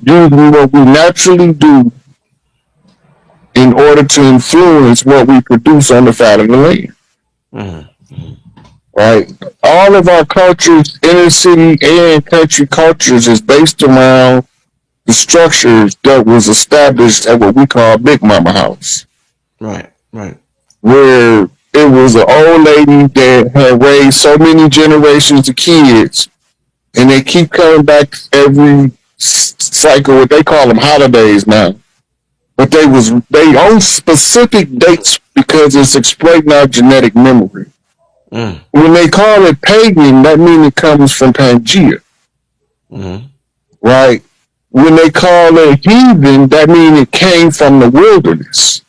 Usually what we naturally do in order to influence what we produce on the fat of the land. Mm-hmm. Right? All of our cultures, inner city and country cultures, is based around the structures that was established at what we call Big Mama House. Right. Where it was an old lady that had raised so many generations of kids, and they keep coming back every cycle. What they call them holidays now, but they own specific dates because it's exploiting our genetic memory. When they call it pagan, that means it comes from Pangea, right? When they call it heathen, that means it came from the wilderness.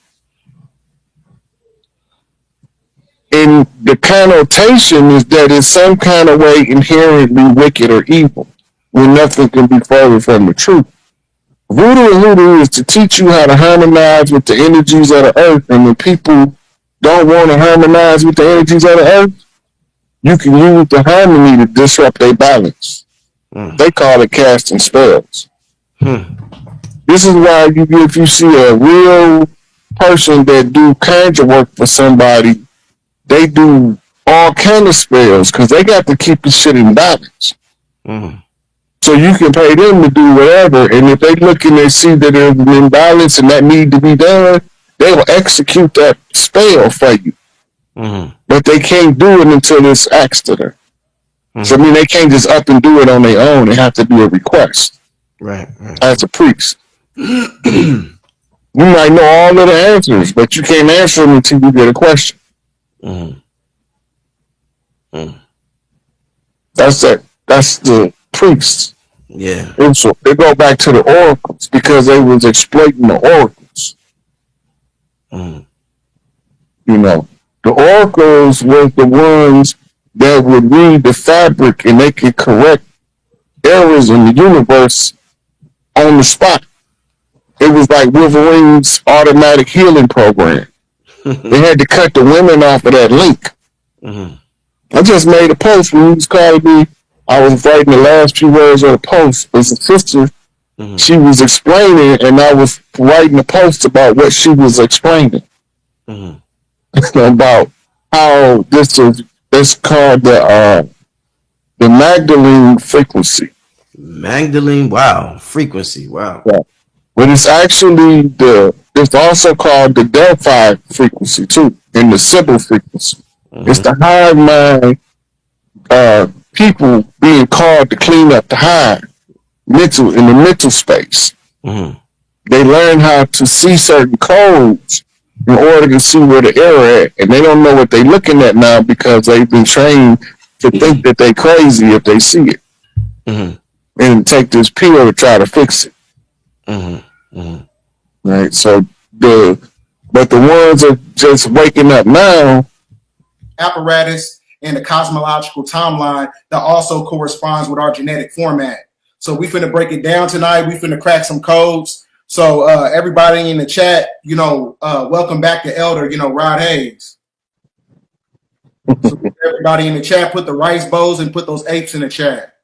And the connotation is that it's some kind of way inherently wicked or evil, when nothing can be further from the truth. Voodoo and hoodoo is to teach you how to harmonize with the energies of the earth, and when people don't want to harmonize with the energies of the earth, you can use the harmony to disrupt their balance. They call it casting spells. This is why if you see a real person that do conjure work for somebody, they do all kind of spells because they got to keep the shit in balance. So you can pay them to do whatever, and if they look and they see that there's an imbalance and that need to be done, they will execute that spell for you. But they can't do it until it's asked to them. So they can't just up and do it on their own. They have to do a request. Right. As a priest. You might know all of the answers, but you can't answer them until you get a question. That's the priests. Yeah. And so they go back to the oracles because they was exploiting the oracles. The oracles were the ones that would read the fabric and they could correct errors in the universe on the spot. It was like Wolverine's automatic healing program. They had to cut the women off of that link. I just made a post when he was calling me. I was writing the last few words of the post. It was a sister. She was explaining, and I was writing a post about what she was explaining. About how this is called the Magdalene frequency. Magdalene, frequency, wow. Yeah. But it's actually it's also called the Delphi frequency too, and the Sybil frequency. It's the hive mind people being called to clean up the hive in the mental space. They learn how to see certain codes in order to see where the error at, and they don't know what they're looking at now because they've been trained to think that they're crazy if they see it, and take this pill to try to fix it. Right. So the ones are just waking up now. Apparatus and the cosmological timeline that also corresponds with our genetic format. So we finna break it down tonight. We finna crack some codes. So everybody in the chat, welcome back to Elder, Rod Hayes. So everybody in the chat, put the rice bowls and put those apes in the chat.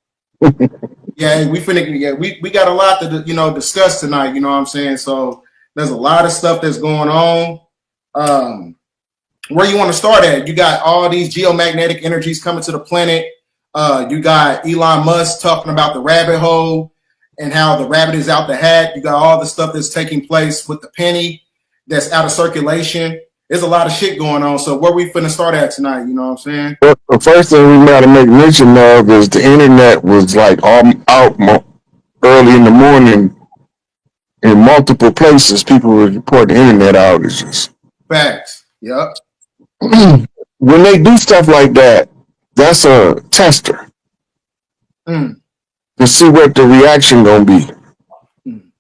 Yeah, we got a lot to discuss tonight. You know what I'm saying? So there's a lot of stuff that's going on. Where you want to start at? You got all these geomagnetic energies coming to the planet. You got Elon Musk talking about the rabbit hole and how the rabbit is out the hat. You got all the stuff that's taking place with the penny that's out of circulation. There's a lot of shit going on. So where we finna start at tonight? You know what I'm saying? Well, the first thing we got to make mention of is the internet was like all out early in the morning in multiple places. People were reporting internet outages. Facts. Yep. When they do stuff like that, that's a tester to see what the reaction gonna be,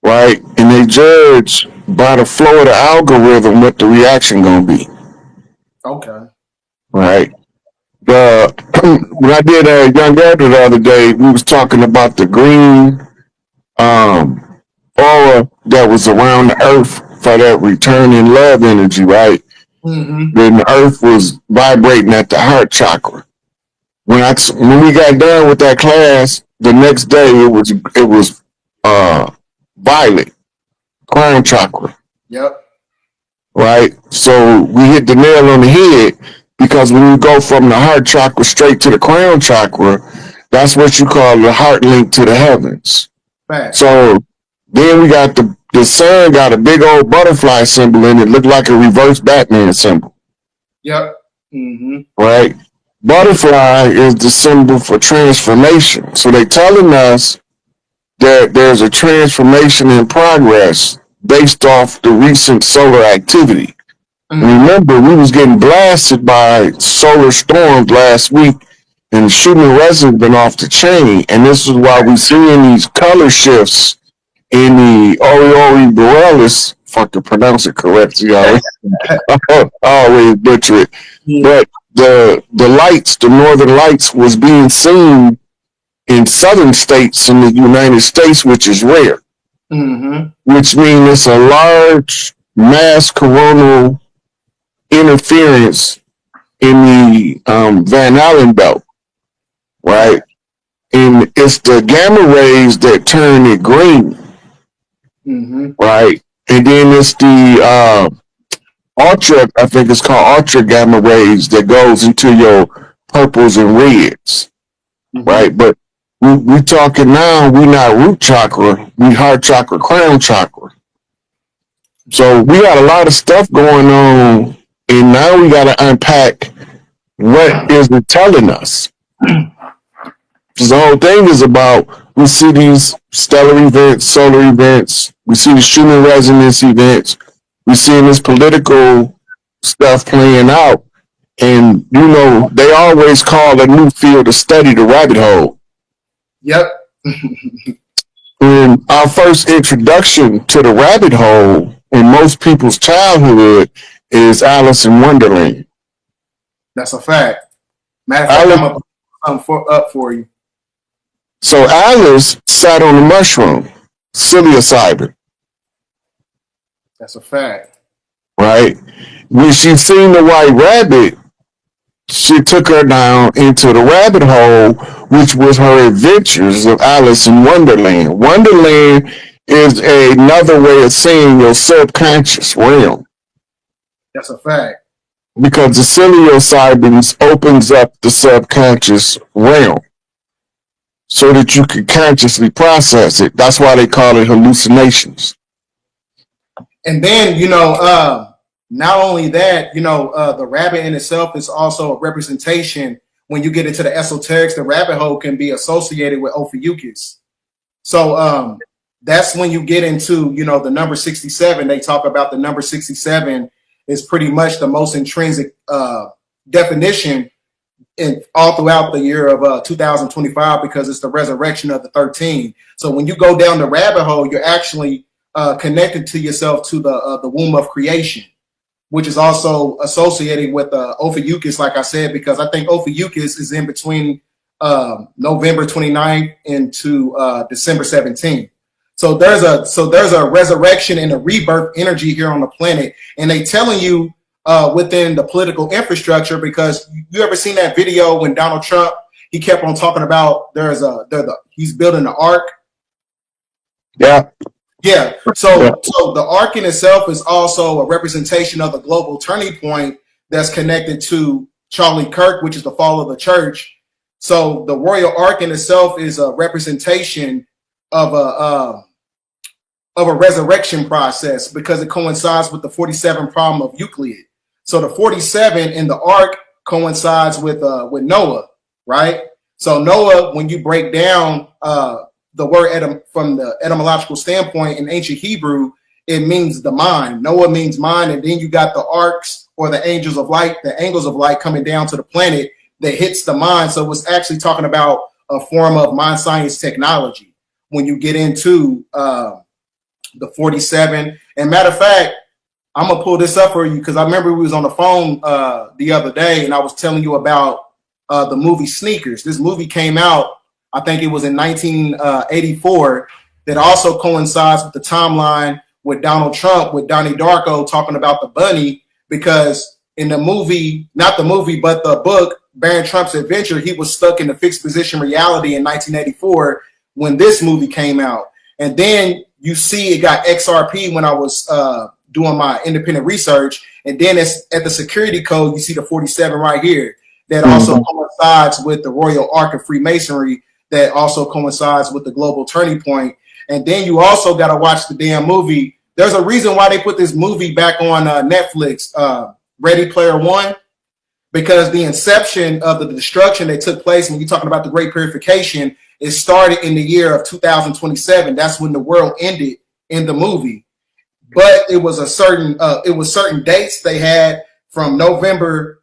right? And they judge by the flow of the algorithm what the reaction gonna be. Okay. Right. When I did a Young Elder the other day, we was talking about the green aura that was around the earth for that returning love energy, right? Then the earth was vibrating at the heart chakra. When we got done with that class, the next day it was violet, crown chakra. Yep. Right? So we hit the nail on the head because when you go from the heart chakra straight to the crown chakra, that's what you call the heart link to the heavens. Fact. So then we got the sun got a big old butterfly symbol in it, looked like a reverse Batman symbol. Yep. Mm-hmm. Right? Butterfly is the symbol for transformation. So they're telling us that there's a transformation in progress based off the recent solar activity. Mm-hmm. Remember, we was getting blasted by solar storms last week, and the shooting resin been off the chain. And this is why we're seeing these color shifts in the Aureole Borealis. Fucking pronounce it correctly, I always butcher it. Mm-hmm. But the lights, the northern lights, was being seen in southern states in the United States, which is rare. Mm-hmm. Which means it's a large mass coronal interference in the Van Allen belt, right? And it's the gamma rays that turn it green, mm-hmm. right? And then it's the ultra, I think it's called ultra gamma rays that goes into your purples and reds, mm-hmm. right? But we talking now, we not root chakra, we heart chakra, crown chakra. So we got a lot of stuff going on, and now we got to unpack what is it telling us. Because the whole thing is about, we see these stellar events, solar events, we see the Schumann resonance events, we see this political stuff playing out, and you know they always call a new field of study the rabbit hole. Yep. And our first introduction to the rabbit hole in most people's childhood is Alice in Wonderland. That's a fact. Matter of fact, I'm going to put up for you. So Alice sat on a mushroom, psilocybin. That's a fact. Right? When she seen the white rabbit, she took her down into the rabbit hole, which was her adventures of Alice in Wonderland. Wonderland is another way of saying your subconscious realm. That's a fact. Because the psilocybin opens up the subconscious realm so that you can consciously process it. That's why they call it hallucinations. And then, you know, not only that, you know, the rabbit in itself is also a representation. When you get into the esoterics, the rabbit hole can be associated with Ophiuchus. So that's when you get into, you know, the number 67. They talk about the number 67 is pretty much the most intrinsic definition in all throughout the year of 2025, because it's the resurrection of the 13. So when you go down the rabbit hole, you're actually connected to yourself to the womb of creation, which is also associated with Ophiuchus, like I said, because I think Ophiuchus is in between November 29th into December 17th. So there's a resurrection and a rebirth energy here on the planet, and they telling you within the political infrastructure, because you ever seen that video when Donald Trump, he kept on talking about he's building the ark. Yeah. Yeah. So the ark in itself is also a representation of the global turning point that's connected to Charlie Kirk, which is the fall of the church. So the royal ark in itself is a representation of a resurrection process, because it coincides with the 47 problem of Euclid. So the 47 in the ark coincides with Noah, right? So Noah, when you break down the word from the etymological standpoint in ancient Hebrew, it means the mind. Noah means mind, and then you got the arcs, or the angels of light, the angles of light coming down to the planet that hits the mind. So it's actually talking about a form of mind science technology when you get into the 47. And matter of fact, I'm gonna pull this up for you, because I remember we was on the phone the other day, and I was telling you about the movie Sneakers. This movie came out, I think it was in 1984, that also coincides with the timeline with Donald Trump, with Donnie Darko talking about the bunny, because in the movie, not the movie, but the book, Baron Trump's Adventure, he was stuck in a fixed position reality in 1984 when this movie came out. And then you see it got XRP when I was doing my independent research. And then it's at the security code, you see the 47 right here. That also coincides with the Royal Ark of Freemasonry. That also coincides with the global turning point. And then you also got to watch the damn movie. There's a reason why they put this movie back on Netflix, Ready Player One, because the inception of the destruction that took place when you're talking about the Great Purification, it started in the year of 2027. That's when the world ended in the movie. But it was certain dates they had from November.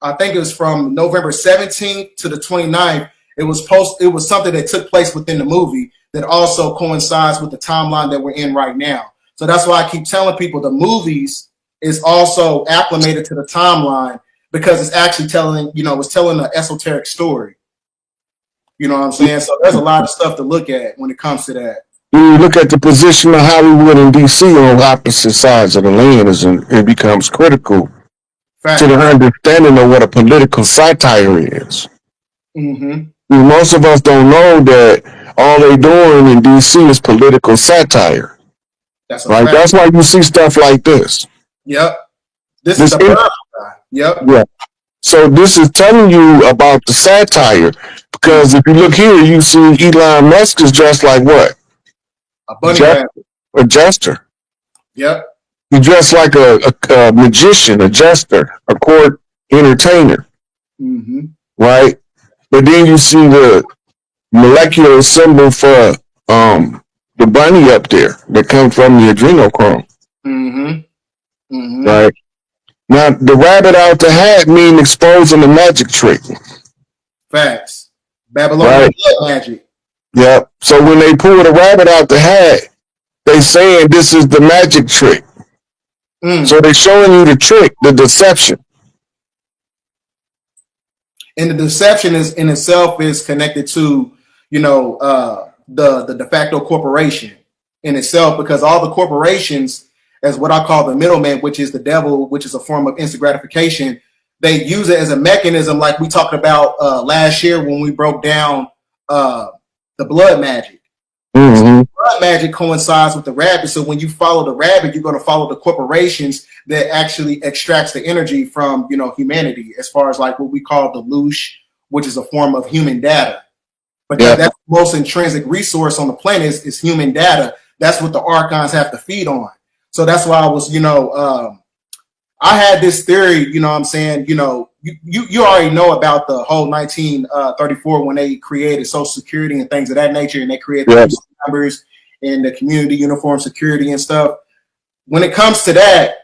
I think it was from November 17th to the 29th. It was something that took place within the movie that also coincides with the timeline that we're in right now. So that's why I keep telling people the movies is also acclimated to the timeline because it's actually telling an esoteric story. You know what I'm saying? So there's a lot of stuff to look at when it comes to that. When you look at the position of Hollywood and DC on opposite sides of the land, it becomes critical to the understanding of what a political satire is. Most of us don't know that all they're doing in DC is political satire. That's right. That's why you see stuff like this. Yep. This is the guy. Yep. Yeah. So this is telling you about the satire because if you look here, you see Elon Musk is dressed like what? A bunny rabbit. A jester. Yep. He dressed like a magician, a jester, a court entertainer. Right? But then you see the molecular symbol for the bunny up there that comes from the adrenochrome. Right? Now, the rabbit out the hat mean exposing the magic trick. Facts. Babylonian magic. Yep. So when they pull the rabbit out the hat, they saying this is the magic trick. So they're showing you the trick, the deception. And the deception is in itself is connected to, the de facto corporation in itself, because all the corporations, as what I call the middleman, which is the devil, which is a form of instant gratification, they use it as a mechanism, like we talked about last year when we broke down the blood magic. So blood magic coincides with the rabbit. So when you follow the rabbit, you're going to follow the corporations that actually extracts the energy from, humanity, as far as like what we call the loosh, which is a form of human data. But that's the most intrinsic resource on the planet is human data. That's what the archons have to feed on. So that's why I was, I had this theory, you already know about the whole 1934 when they created Social Security and things of that nature, and they created the numbers and the community uniform security and stuff. When it comes to that,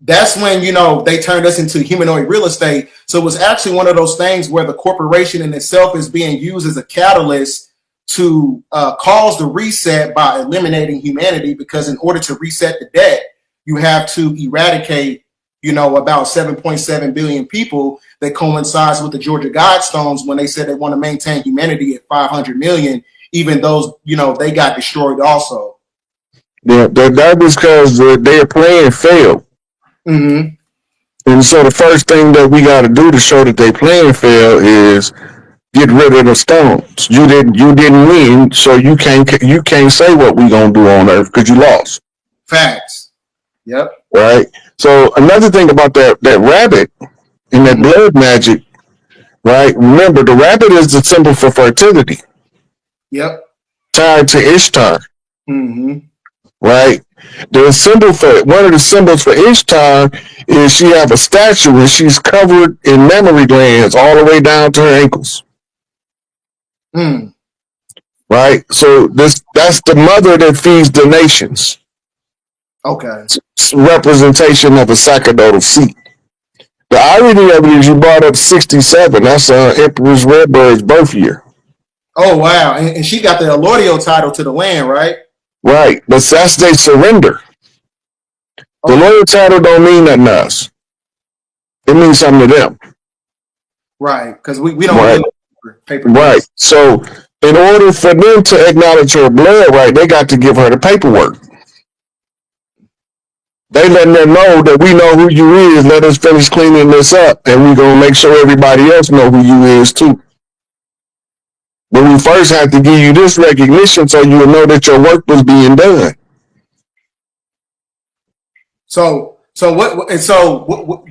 that's when, they turned us into humanoid real estate. So it was actually one of those things where the corporation in itself is being used as a catalyst to cause the reset by eliminating humanity, because in order to reset the debt, you have to eradicate, about 7.7 billion people. That coincides with the Georgia Guidestones when they said they want to maintain humanity at 500 million, even those, they got destroyed also. Yeah, that was because their plan failed. And so the first thing that we got to do to show that their plan failed is get rid of the stones. You didn't win, so you can't say what we gonna do on Earth because you lost. Facts. Yep. Right. So another thing about that rabbit and that blood magic, right? Remember, the rabbit is the symbol for fertility. Yep. Tied to Ishtar. Right. The symbol for one of the symbols for Ishtar is she have a statue and she's covered in mammary glands all the way down to her ankles. Right. So that's the mother that feeds the nations. Okay. It's representation of a sacerdotal seat. The irony of it is you brought up 67. That's Empress Redbird's birth year. Oh wow! And she got the allodial title to the land, right? Right, but that's they surrender. The loyal title don't mean nothing to us. It means something to them. Right, because we don't paper. Right. So in order for them to acknowledge her blood right, they got to give her the paperwork. They letting them know that we know who you is. Let us finish cleaning this up, and we're gonna make sure everybody else know who you is too. But we first had to give you this recognition so you'll know that your work was being done. So what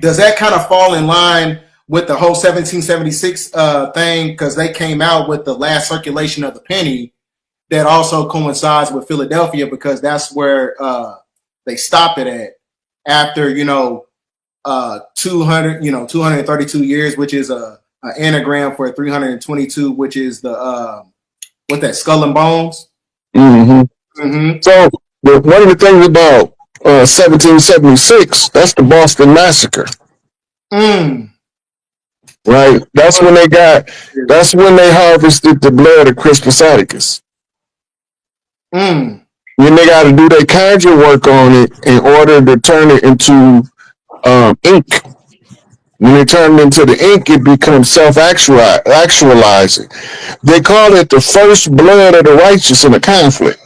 does that kind of fall in line with the whole 1776 thing? Because they came out with the last circulation of the penny that also coincides with Philadelphia, because that's where they stopped it at after 232 years, which is a anagram for 322, which is the what that skull and bones. Mm-hmm. Mm-hmm. So one of the things about 1776, that's the Boston Massacre. Right. That's when they harvested the blood of Crispus Attucks. Then they got to do their conjure work on it in order to turn it into ink. When they turn it into the ink, it becomes self-actualizing. They call it the first blood of the righteous in a conflict.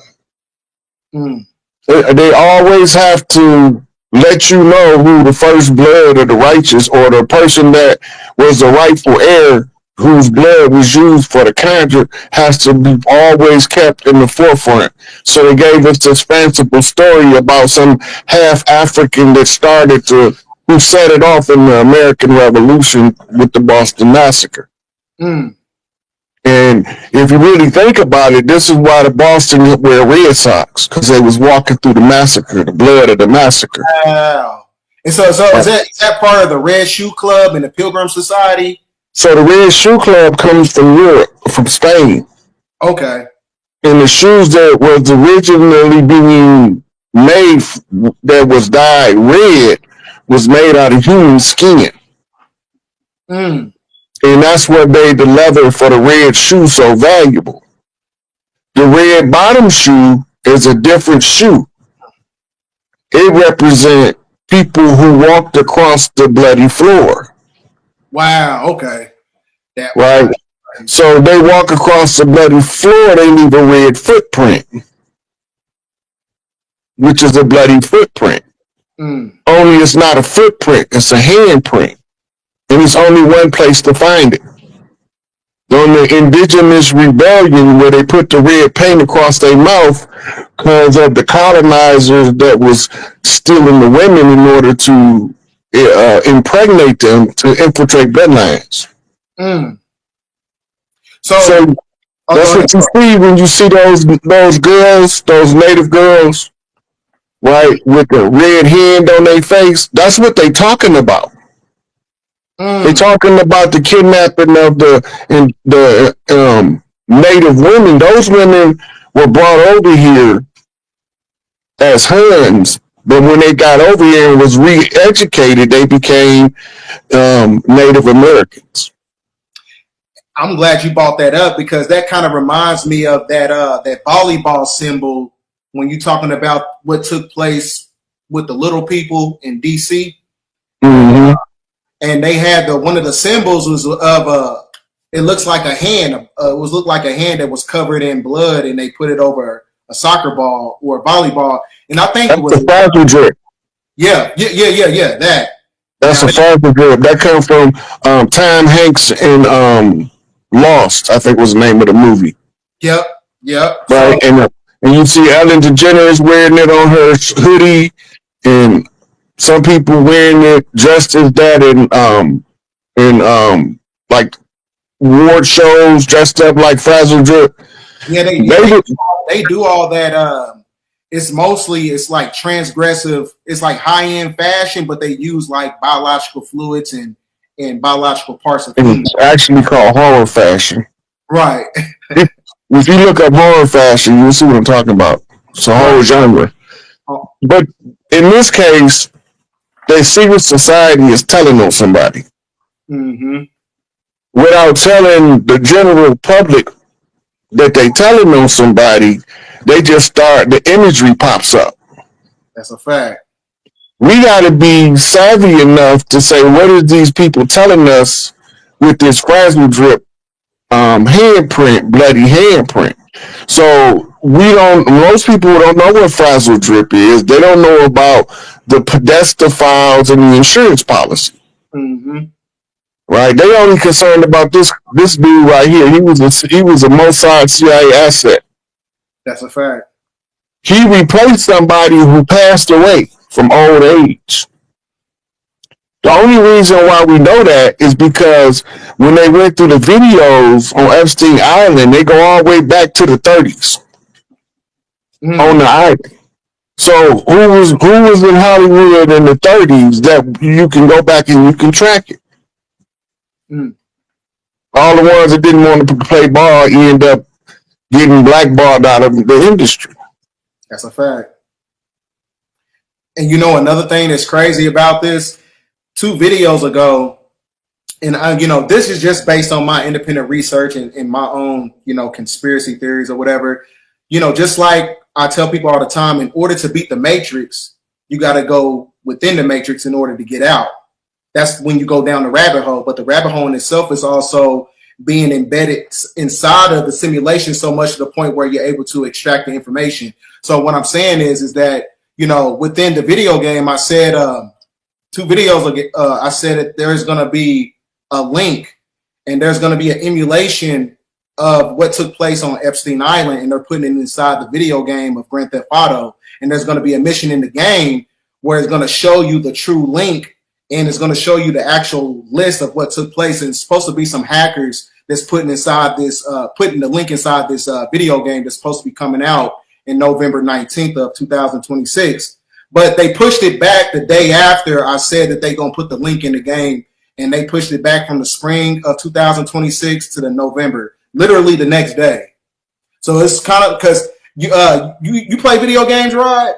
They always have to let you know who the first blood of the righteous, or the person that was the rightful heir whose blood was used for the conjure, has to be always kept in the forefront. So they gave us this fanciful story about some half African that who set it off in the American Revolution with the Boston Massacre. And if you really think about it, this is why the Boston wear red socks, because they was walking through the massacre, the blood of the massacre. Wow. And so is that part of the Red Shoe Club and the Pilgrim Society? So the Red Shoe Club comes from Europe, from Spain. Okay. And the shoes that was originally being made, that was dyed red, was made out of human skin. And that's what made the leather for the red shoe so valuable. The red bottom shoe is a different shoe. It represents people who walked across the bloody floor. Wow, okay. Right. So they walk across the bloody floor, they leave a red footprint, which is a bloody footprint. Only it's not a footprint, it's a handprint. And it's only one place to find it. On the indigenous rebellion, where they put the red paint across their mouth because of the colonizers that was stealing the women in order to impregnate them to infiltrate bloodlines. So that's what you see when you see those girls, those native girls, right, with the red hand on their face. That's what they talking about. They're talking about the kidnapping of the native women. Those women were brought over here as Huns, but when they got over here and was re-educated, they became Native Americans. I'm glad you brought that up, because that kind of reminds me of that volleyball symbol when you're talking about what took place with the little people in DC. And they had one of the symbols was of it looks like a hand. Looked like a hand that was covered in blood, and they put it over a soccer ball or a volleyball. And I think it was a Frazzle drip. Yeah. That's a Frazzle drip. That comes from Tom Hanks in Lost, I think was the name of the movie. Yep. Right, and you see Ellen DeGeneres wearing it on her hoodie, and some people wearing it dressed as that in like award shows, dressed up like Frazzle drip. Yeah, they do all that. It's like transgressive. It's like high end fashion, but they use like biological fluids and biological parts of things. It's actually called horror fashion. Right. If you look up horror fashion, you'll see what I'm talking about. It's a whole genre. But in this case, the secret society is telling on somebody. Without telling the general public that they telling on somebody, they just start, the imagery pops up. That's a fact. We got to be savvy enough to say, what are these people telling us with this Frazzle drip handprint, bloody handprint? So most people don't know what Frazzle drip is. They don't know about the pedestal files and the insurance policy. right? They only concerned about this dude right here. He was a Mossad CIA asset. That's a fact. He replaced somebody who passed away from old age. The only reason why we know that is because when they went through the videos on Epstein Island, they go all the way back to the 30s on the island. So who was in Hollywood in the 30s that you can go back and you can track it? All the ones that didn't want to play ball end up getting blackballed out of the industry. That's a fact. And you know another thing that's crazy about this? 2 videos ago, and this is just based on my independent research and my own, conspiracy theories or whatever. Just like I tell people all the time, in order to beat the Matrix, you got to go within the Matrix in order to get out. That's when you go down the rabbit hole. But the rabbit hole in itself is also being embedded inside of the simulation so much to the point where you're able to extract the information. So what I'm saying is that, within the video game, I said 2 videos ago, I said that there is going to be a link and there's going to be an emulation of what took place on Epstein Island, and they're putting it inside the video game of Grand Theft Auto. And there's going to be a mission in the game where it's going to show you the true link, and it's going to show you the actual list of what took place. And it's supposed to be some hackers that's putting the link inside this video game that's supposed to be coming out in November 19th of 2026. But they pushed it back the day after I said that they're going to put the link in the game, and they pushed it back from the spring of 2026 to the November, literally the next day. So it's kind of because you play video games, Rod?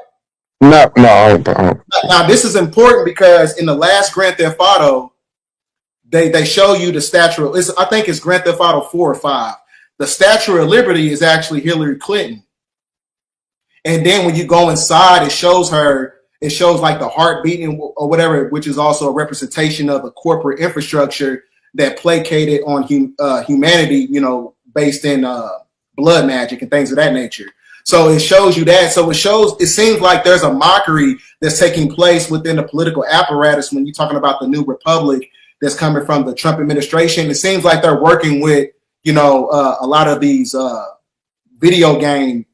No. Now this is important because in the last Grand Theft Auto, they show you the Statue. I think it's Grand Theft Auto 4 or 5. The Statue of Liberty is actually Hillary Clinton. And then when you go inside, it shows like the heart beating or whatever, which is also a representation of the corporate infrastructure that placated on humanity, based in blood magic and things of that nature. So it shows you that. So it seems like there's a mockery that's taking place within the political apparatus when you're talking about the new republic that's coming from the Trump administration. It seems like they're working with, a lot of these video game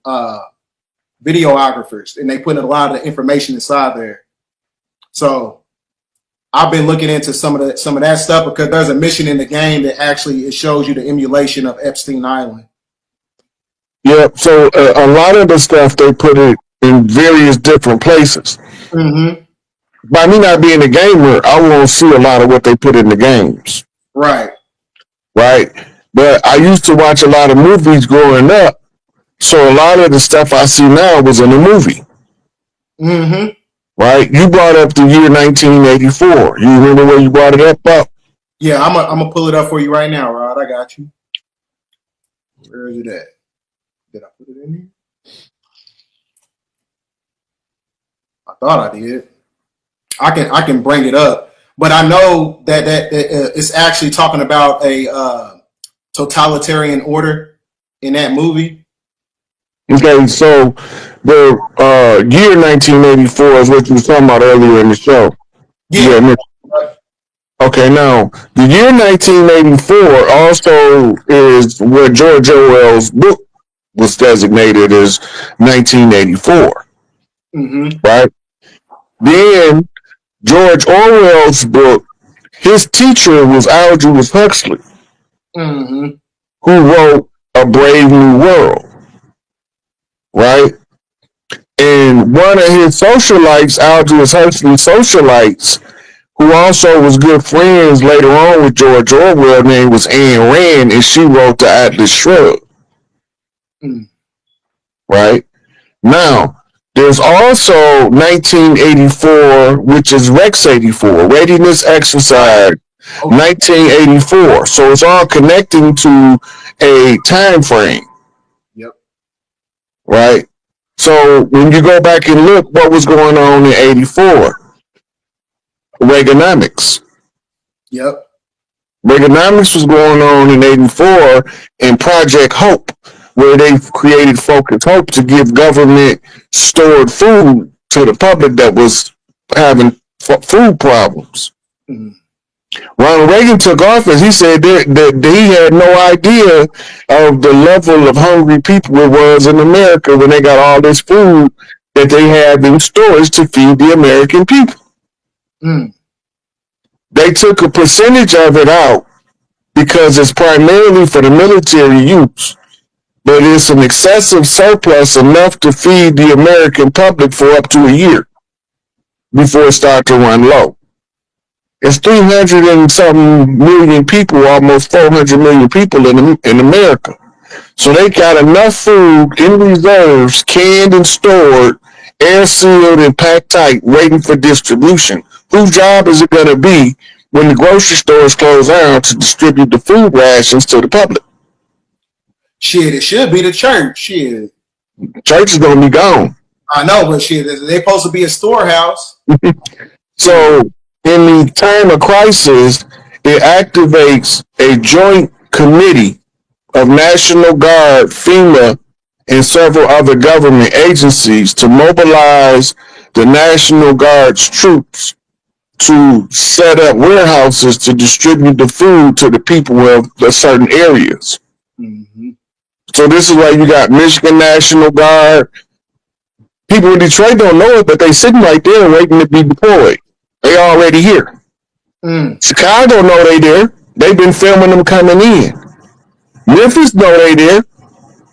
videographers, and they put a lot of the information inside there. So I've been looking into some of that stuff because there's a mission in the game that actually it shows you the emulation of Epstein Island. Yeah, so a lot of the stuff they put it in various different places. Mm-hmm. By me not being a gamer, I won't see a lot of what they put in the games. Right. But I used to watch a lot of movies growing up, so a lot of the stuff I see now was in the movie. Mm-hmm. Right? You brought up the year 1984. You remember where you brought it up? Yeah, I'm gonna pull it up for you right now, Rod. I got you. Where is it at? Did I put it in here? I thought I did. I can bring it up, but I know that it's actually talking about a totalitarian order in that movie. Okay, so the year 1984 is what you were talking about earlier in the show. Yeah. Okay, now the year 1984 also is where George Orwell's book was designated as 1984. Mm-hmm. Right? Then George Orwell's book, his teacher was Aldous Huxley, mm-hmm. who wrote A Brave New World. Right? And one of his socialites, Aldous Huxley's socialites, who also was good friends later on with George Orwell, name was Ayn Rand, and she wrote the Atlas Shrugged. Mm. Right? Now, there's also 1984, which is Rex 84, Readiness Exercise, 1984. So it's all connecting to a time frame. Yep. Right? So when you go back and look what was going on in 84, Reaganomics. Yep. Reaganomics was going on in 84 and Project Hope, where they created Focus Hope to give government stored food to the public that was having food problems. Mm-hmm. Ronald Reagan took office. He said that he had no idea of the level of hungry people it was in America when they got all this food that they have in storage to feed the American people. Mm. They took a percentage of it out because it's primarily for the military use, but it's an excessive surplus enough to feed the American public for up to a year before it starts to run low. It's 300 and some million people, almost 400 million people in America. So they got enough food in reserves, canned and stored, air sealed and packed tight, waiting for distribution. Whose job is it going to be when the grocery stores close down to distribute the food rations to the public? Shit, it should be the church. Shit. Church is going to be gone. I know, but shit, they're supposed to be a storehouse. So in the time of crisis, it activates a joint committee of National Guard, FEMA, and several other government agencies to mobilize the National Guard's troops to set up warehouses to distribute the food to the people of the certain areas. Mm-hmm. So this is why you got Michigan National Guard. People in Detroit don't know it, but they sitting right there waiting to be deployed. They already here. Chicago know they there. They've been filming them coming in. Memphis know they there.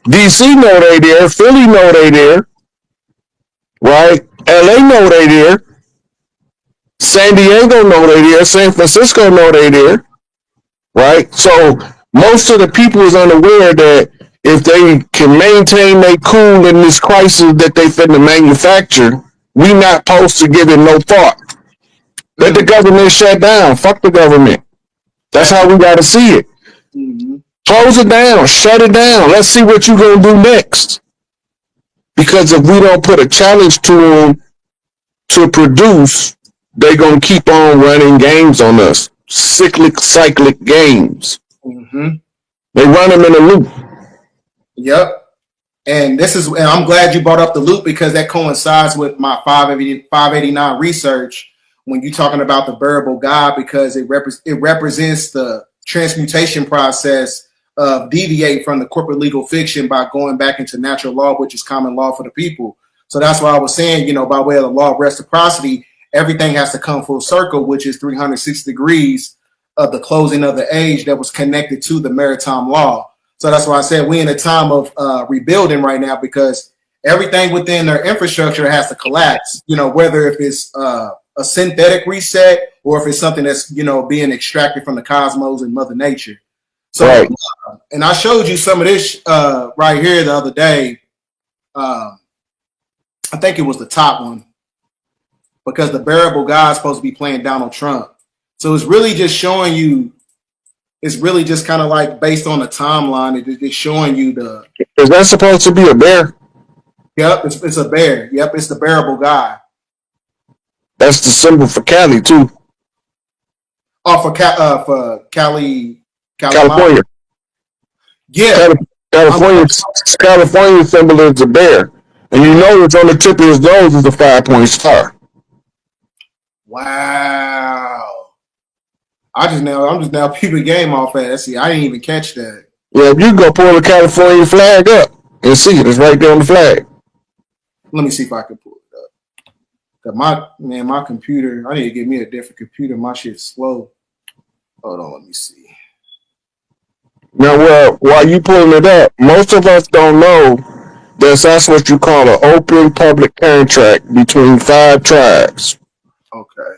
DC know they there. Philly know they there. Right? LA know they there. San Diego know they there. San Francisco know they there. Right? So most of the people is unaware that if they can maintain their cool in this crisis that they finna manufacture, we not supposed to give it no thought. Let the government shut down. Fuck the government. That's how we gotta see it. Mm-hmm. Close it down. Shut it down. Let's see what you're gonna do next. Because if we don't put a challenge to them to produce, they're gonna keep on running games on us. Cyclic games. Mm-hmm. They run them in a loop. Yep. And I'm glad you brought up the loop because that coincides with my 589 research when you're talking about the variable God, because it represents the transmutation process of deviate from the corporate legal fiction by going back into natural law, which is common law for the people. So that's why I was saying, by way of the law of reciprocity, everything has to come full circle, which is 360 degrees of the closing of the age that was connected to the maritime law. So that's why I said we're in a time of rebuilding right now, because everything within their infrastructure has to collapse, whether if it's a synthetic reset or if it's something that's, being extracted from the cosmos and Mother Nature. So, right. And I showed you some of this right here the other day. I think it was the top one, because the bearable God is supposed to be playing Donald Trump. So it's really just showing you, it's really just kind of like based on the timeline. It's showing you the. Is that supposed to be a bear? Yep, it's a bear. Yep, it's the bearable God. That's the symbol for Cali too. Oh, for California. Yeah, California symbol is a bear, and it's on the tip of his nose is a 5-point star. Wow. I'm just now peeping game off that. See, I didn't even catch that. Yeah, you go pull the California flag up and see it. It's right there on the flag. Let me see if I can pull it up. Cause my computer, I need to get me a different computer. My shit's slow. Hold on, let me see. Now, while you pulling it up, most of us don't know that's what you call an open public contract between 5 tribes. Okay.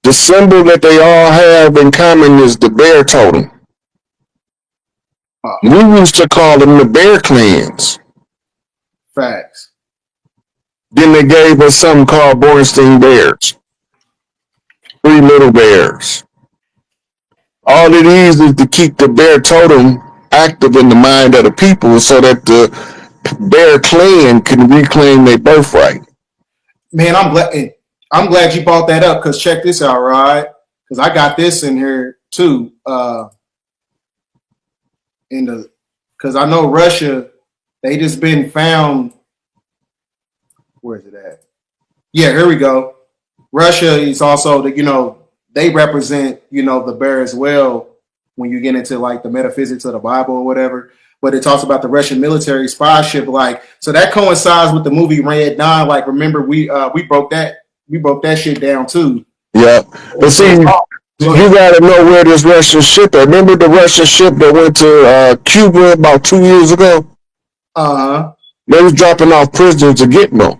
The symbol that they all have in common is the bear totem. We used to call them the bear clans. Facts. Then they gave us something called Bornstein Bears. 3 little bears. All it is to keep the bear totem active in the mind of the people so that the bear clan can reclaim their birthright. Man, I'm glad you brought that up, because check this out, right? Because I got this in here too. Because I know Russia, they just been found. Where is it at? Yeah, here we go. Russia is also they represent, the bear as well when you get into like the metaphysics of the Bible or whatever. But it talks about the Russian military spy ship, like, so that coincides with the movie Red 9. Like, remember we broke that shit down too. Yeah, but see, you gotta know where this Russian ship at. Remember the Russian ship that went to Cuba about 2 years ago? They was dropping off prisoners to Gitmo.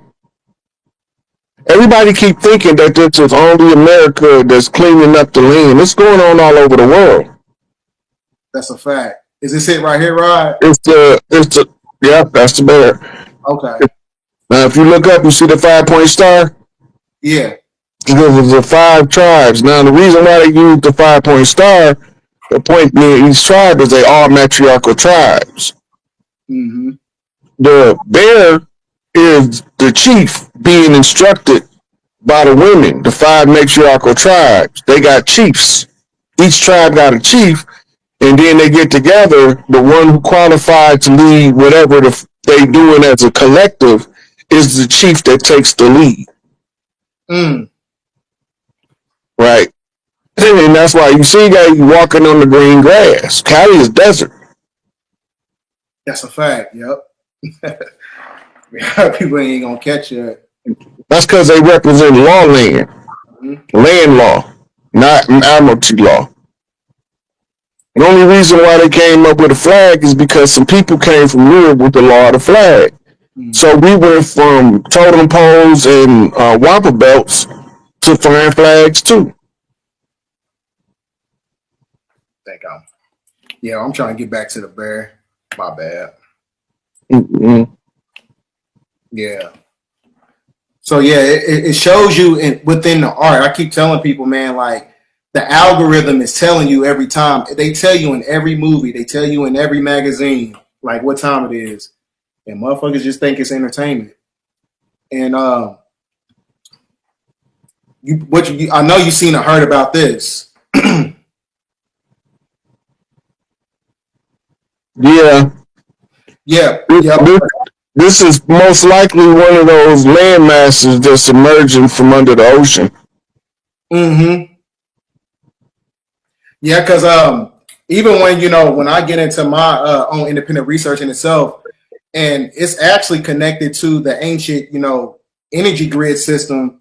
Everybody keep thinking that this is only America that's cleaning up the land. It's going on all over the world. That's a fact. Is this it right here, Rod? It's the that's the bear. Okay. Now, if you look up, you see the 5-point star. Yeah. Because the 5 tribes. Now, the reason why they use the 5-point star, the point near each tribe is they all matriarchal tribes. Mm-hmm. The bear is the chief being instructed by the women, the 5 matriarchal tribes. They got chiefs. Each tribe got a chief, and then they get together. The one who qualified to lead whatever they doing as a collective is the chief that takes the lead. Right. And that's why you see guys walking on the green grass. Cali is desert. That's a fact. Yep. People ain't gonna catch it. That's because they represent law land. Land law, not admiralty law. The only reason why they came up with a flag is because some people came from Europe with the law of the flag. So we went from totem poles and wampum belts to flying flags too. I'm trying to get back to the bear. My bad. Mm-hmm. Yeah. So yeah, it shows you within the art. I keep telling people, man, like, the algorithm is telling you every time. They tell you in every movie. They tell you in every magazine, like, what time it is. And motherfuckers just think it's entertainment. And I know you've seen or heard about this. Yeah. Yeah. This is most likely one of those land masses that's emerging from under the ocean. Mm-hmm. Yeah, because even when I get into my own independent research in itself, and it's actually connected to the ancient, energy grid system,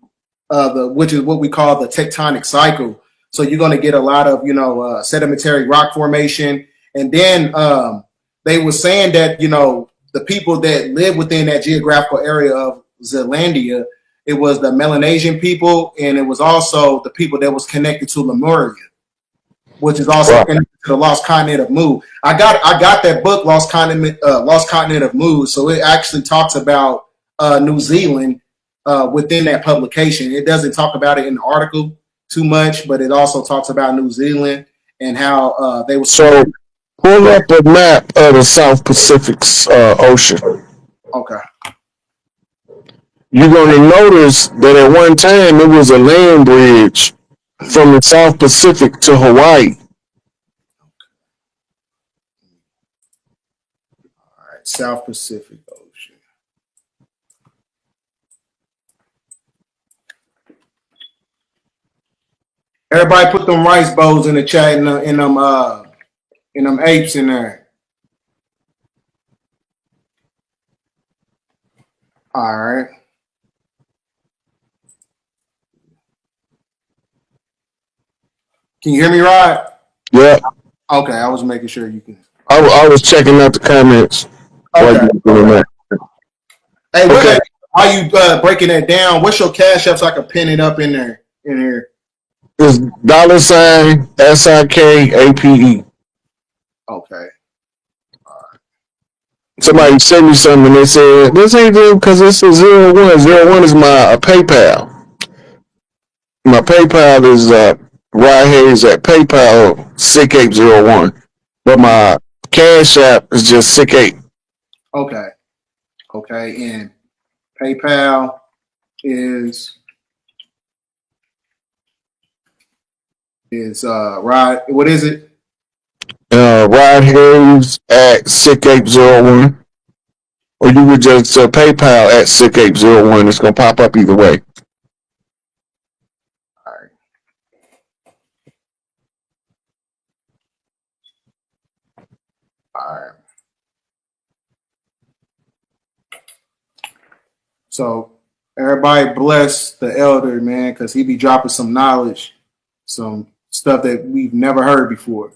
which is what we call the tectonic cycle. So you're going to get a lot of, sedimentary rock formation. And then they were saying that, the people that live within that geographical area of Zealandia, it was the Melanesian people, and it was also the people that was connected to Lemuria, which is also connected to the Lost Continent of Mu. I got that book, Lost Continent of Mu. So it actually talks about New Zealand within that publication. It doesn't talk about it in the article too much, but it also talks about New Zealand and how they were. So pull up a map of the South Pacific Ocean. Okay. You're going to notice that at one time it was a land bridge from the South Pacific to Hawaii. All right, South Pacific Ocean. Everybody put them rice bowls in the chat and them apes in there. All right. Can you hear me, Rod? Yeah. Okay, I was making sure you can. I was checking out the comments. Okay. Hey, okay. While you breaking that down, what's your cash app so I can pin it up in here? It's $SIKAPE. Okay. Somebody sent me something and they said, this ain't good because it's a 01. 01 is my PayPal. My PayPal is Rod Hayes at PayPal SICK801. But my Cash App is just SICK8. Okay. And PayPal is Rod. What is it? Rod Hayes at SICK801. Or you would just PayPal at SICK801. It's gonna pop up either way. All right. So everybody bless the elder, man, because he be dropping some knowledge, some stuff that we've never heard before.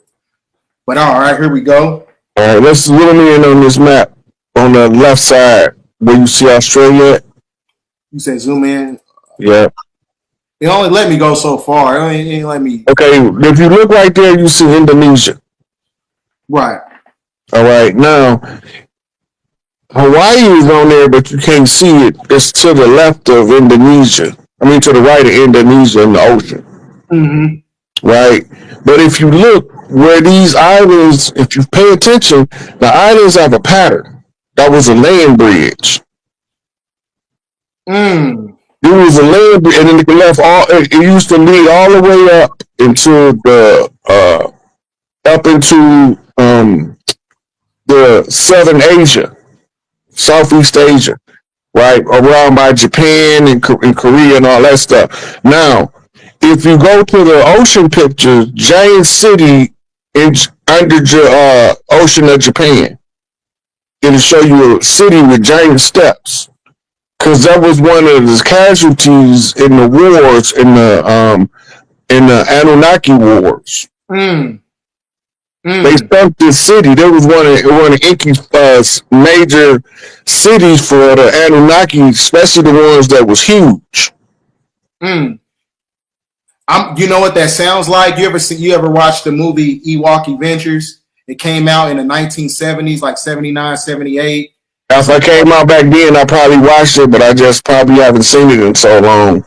But all right, here we go. All right, let's zoom in on this map on the left side where you see Australia. You said zoom in. Yeah. It only let me go so far. It ain't let me. Okay, if you look right there, you see Indonesia. Right. All right, now Hawaii is on there, but you can't see it. It's to the left of Indonesia. I mean, to the right of Indonesia in the ocean. Mm-hmm. Right? But if you look where these islands, if you pay attention, the islands have a pattern. That was a land bridge. Mm. It was a land bridge, and then it left it used to lead all the way up into the Southern Asia, Southeast Asia, right? Around by Japan and Korea and all that stuff. Now, if you go to the ocean pictures, giant city under the ocean of Japan, it'll show you a city with giant steps. Because that was one of the casualties in the wars, in the Anunnaki wars. Mm. Mm. They sunk this city. There was one of Inky's major cities for the Anunnaki, especially the ones that was huge. Mm. You know what that sounds like? You ever watched the movie Ewok Adventures? It came out in the 1970s, like 79, 78. If I came out back then, I probably watched it, but I just probably haven't seen it in so long.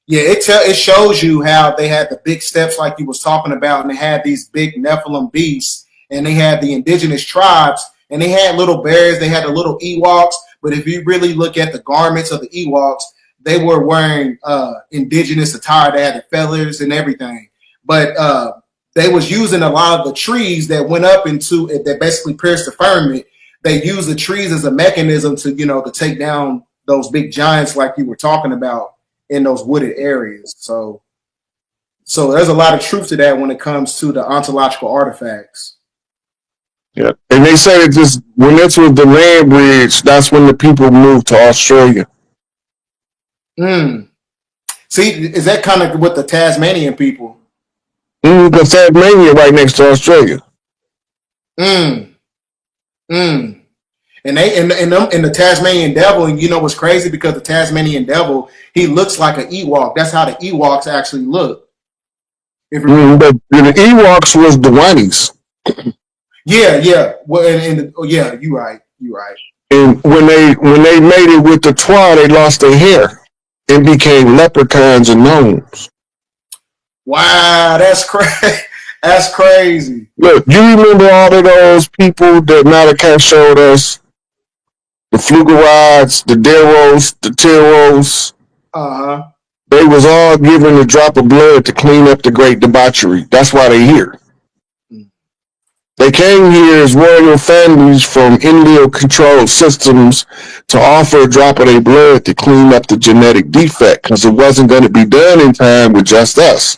Yeah, it shows you how they had the big steps like you was talking about, and they had these big Nephilim beasts, and they had the indigenous tribes, and they had little bears, they had the little Ewoks, but if you really look at the garments of the Ewoks, they were wearing indigenous attire. They had the feathers and everything, but they was using a lot of the trees that went up into it that basically pierced the firmament. They use the trees as a mechanism to, to take down those big giants like you were talking about in those wooded areas. So there's a lot of truth to that when it comes to the ontological artifacts. Yeah. And they say that when this was the land bridge, that's when the people moved to Australia. See, is that kind of with the Tasmanian people? Because Tasmania right next to Australia. And the Tasmanian devil, and you know what's crazy, because the Tasmanian devil, he looks like an Ewok. That's how the Ewoks actually look. But the Ewoks was the Wannies. Yeah. Well, yeah, you're right. And when they made it with the Twa, they lost their hair and became leprechauns and gnomes. Wow, that's crazy. That's crazy. Look, you remember all of those people that Malachi showed us? The Flugerods, the Deros, the Teros. Uh-huh. They was all given a drop of blood to clean up the great debauchery. That's why they here. They came here as royal families from Indio-controlled systems to offer a drop of their blood to clean up the genetic defect, because it wasn't going to be done in time with just us.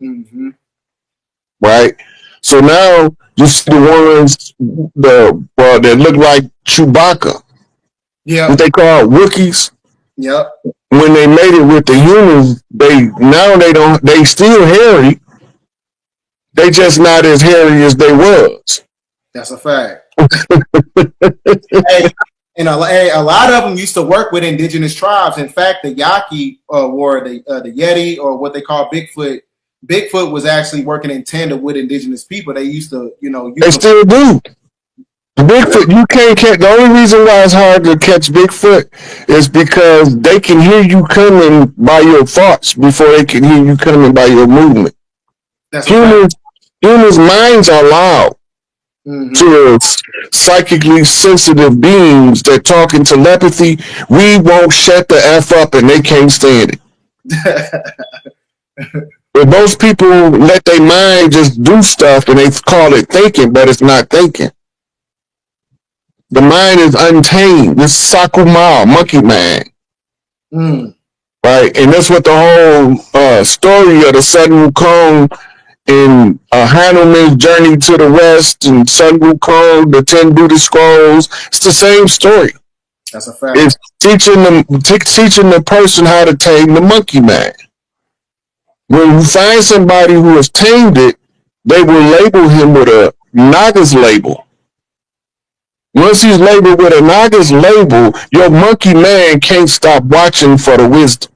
Mm-hmm. Right? So now you see the ones that look like Chewbacca. Yeah. What they call Wookiees. Yep. When they made it with the humans, they still hairy. They just not as hairy as they was. That's a fact. And a lot of them used to work with indigenous tribes. In fact, the Yaqui or the Yeti, or what they call Bigfoot. Bigfoot was actually working in tandem with indigenous people. They used to, they still do. Bigfoot, you can't catch. The only reason why it's hard to catch Bigfoot is because they can hear you coming by your thoughts before they can hear you coming by your movement. Humans' minds are loud to psychically sensitive beings that talk in telepathy. We won't shut the F up, and they can't stand it. But most people let their mind just do stuff, and they call it thinking, but it's not thinking. The mind is untamed. It's Sakuma, monkey mind. Right? And that's what the whole story of the Sun Wukong in Hanuman's Journey to the West and Sun Wukong, the 10 Buddhist Scrolls, it's the same story. That's a fact. It's teaching the person how to tame the monkey mind. When you find somebody who has tamed it, they will label him with a Naga's label. Once he's labeled with a Naga's label, your monkey man can't stop watching for the wisdom.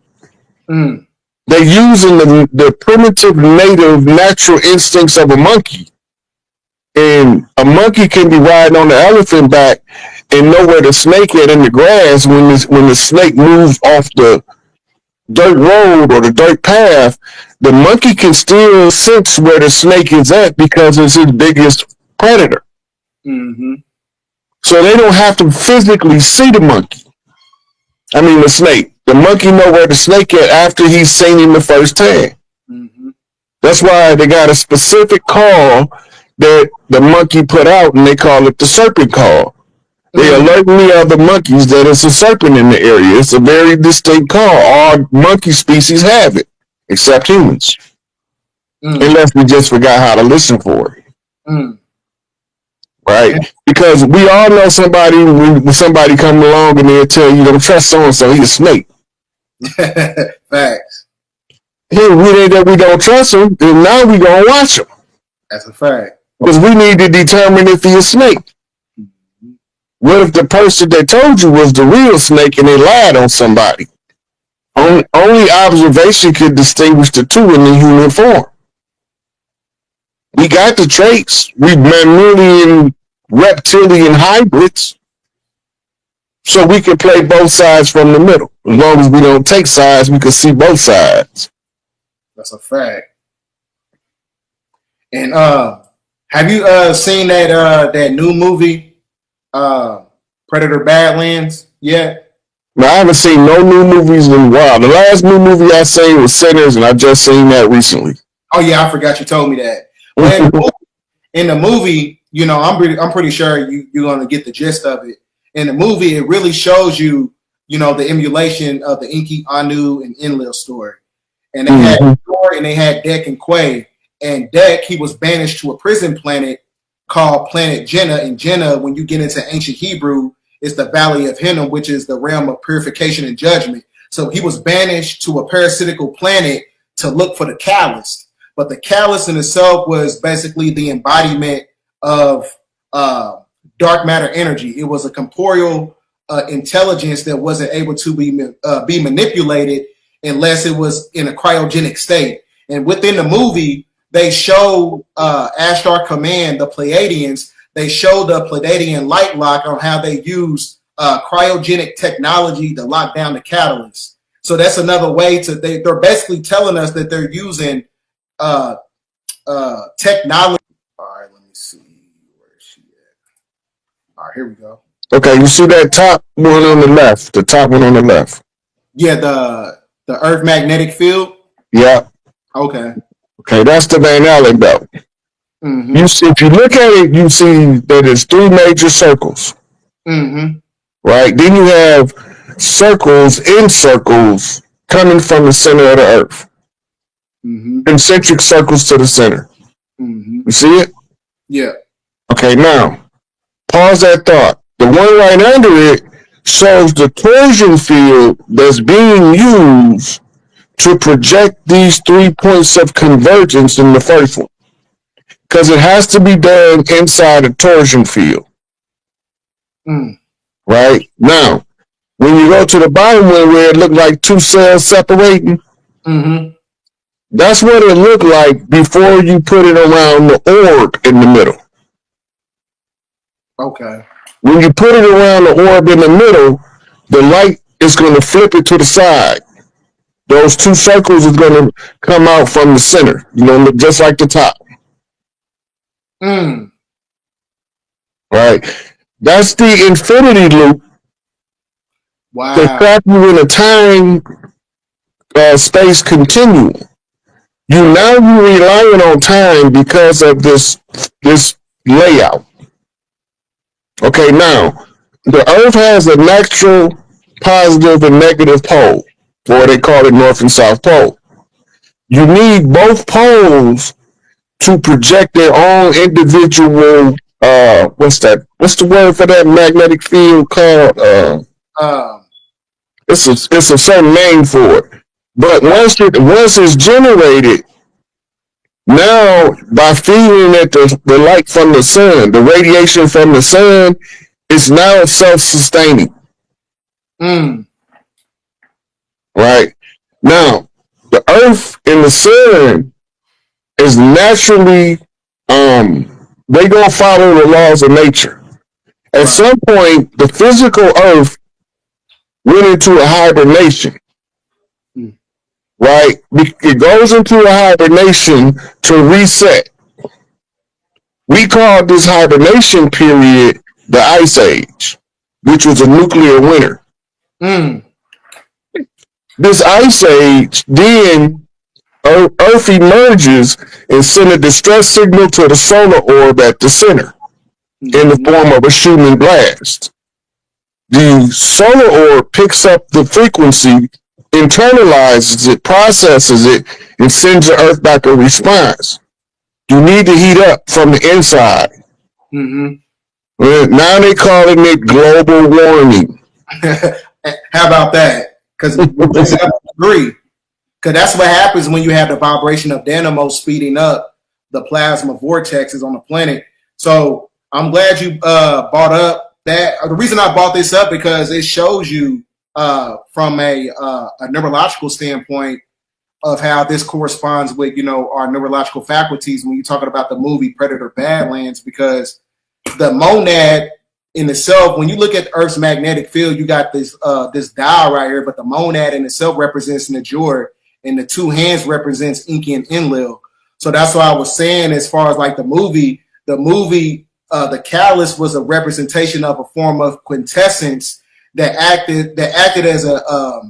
Mm. They're using the primitive, native, natural instincts of a monkey. And a monkey can be riding on the elephant back and know where the snake is in the grass when the snake moves off the dirt road or the dirt path. The monkey can still sense where the snake is at because it's his biggest predator. Mm-hmm. So they don't have to physically see the monkey. I mean the snake. The monkey know where the snake is after he's seen him the first time. Mm-hmm. That's why they got a specific call that the monkey put out, and they call it the serpent call. They alert the other monkeys that it's a serpent in the area. It's a very distinct call. All monkey species have it, except humans. Unless we just forgot how to listen for it. Right? Because we all know somebody, when somebody comes along and they'll tell you, don't trust so-and-so, he's a snake. Facts. Hey, we don't trust him, and now we going to watch him. That's a fact. Because we need to determine if he's a snake. What if the person that told you was the real snake and they lied on somebody? Only observation can distinguish the two in the human form. We got the traits. We mammalian, reptilian hybrids. So we can play both sides from the middle. As long as we don't take sides, we can see both sides. That's a fact. And have you seen that new movie, Predator Badlands, yet? Now, I haven't seen no new movies in a while. The last new movie I seen was Sinners, and I just seen that recently. Oh yeah, I forgot you told me that. Well, in the movie, you know, I'm pretty sure you're gonna get the gist of it. In the movie, it really shows you, you know, the emulation of the Enki, Anu, and Enlil story. And they had Thor and they had Dek and Quay. And Dek, he was banished to a prison planet called Planet Jenna. And Jenna, when you get into ancient Hebrew, is the Valley of Hinnom, which is the realm of purification and judgment. So he was banished to a parasitical planet to look for the callus. But the callus in itself was basically the embodiment of dark matter energy. It was a corporeal intelligence that wasn't able to be manipulated unless it was in a cryogenic state. And within the movie, they show Ashtar Command, the Pleiadians. They show the Pleiadian light lock on how they use cryogenic technology to lock down the catalyst. So that's another way they're basically telling us that they're using technology. All right, let me see. Where is she at? All right, here we go. Okay, you see that top one on the left? The top one on the left. Yeah, the Earth magnetic field. Yeah. Okay. Okay, that's the Van Allen belt. Mm-hmm. You see, if you look at it, you see that there's three major circles. Mm-hmm. Right? Then you have circles in circles coming from the center of the Earth. Mm-hmm. Concentric circles to the center. Mm-hmm. You see it? Yeah. Okay, now, pause that thought. The one right under it shows the torsion field that's being used to project these 3 points of convergence in the first one. Because it has to be done inside a torsion field. Right? Now, when you go to the bottom one where it looked like two cells separating, that's what it looked like before you put it around the orb in the middle. Okay. When you put it around the orb in the middle, the light is going to flip it to the side. Those two circles is going to come out from the center, you know, just like the top. Right? That's the infinity loop. Wow. To trap you in a time space continuum. You relying on time because of this layout. Okay, now the Earth has a natural positive and negative pole, or they call it North and South Pole. You need both poles to project their own individual. What's the word for that magnetic field called? It's a certain name for it. But once it's generated, now by feeding it the light from the sun, the radiation from the sun, it's now self-sustaining. Right? Now, the earth and the sun is naturally they gonna follow the laws of nature. At some point, the physical earth went into a hibernation. Right? It goes into a hibernation to reset. We called this hibernation period the Ice Age, which was a nuclear winter. This Ice Age, then Earth emerges and sends a distress signal to the solar orb at the center in the form of a shooting blast. The solar orb picks up the frequency, internalizes it, processes it, and sends the Earth back a response. You need to heat up from the inside. Now they calling it global warming. How about that? Because we agree. Because that's what happens when you have the vibration of dynamo speeding up the plasma vortexes on the planet. So I'm glad you brought up that. The reason I brought this up because it shows you from a neurological standpoint of how this corresponds with, our neurological faculties when you're talking about the movie Predator Badlands, because the monad in itself, when you look at Earth's magnetic field, you got this dial right here, but the monad in itself represents Najor, and the two hands represents Inky and Enlil. So that's why I was saying, as far as like the movie, the catalyst was a representation of a form of quintessence that acted as a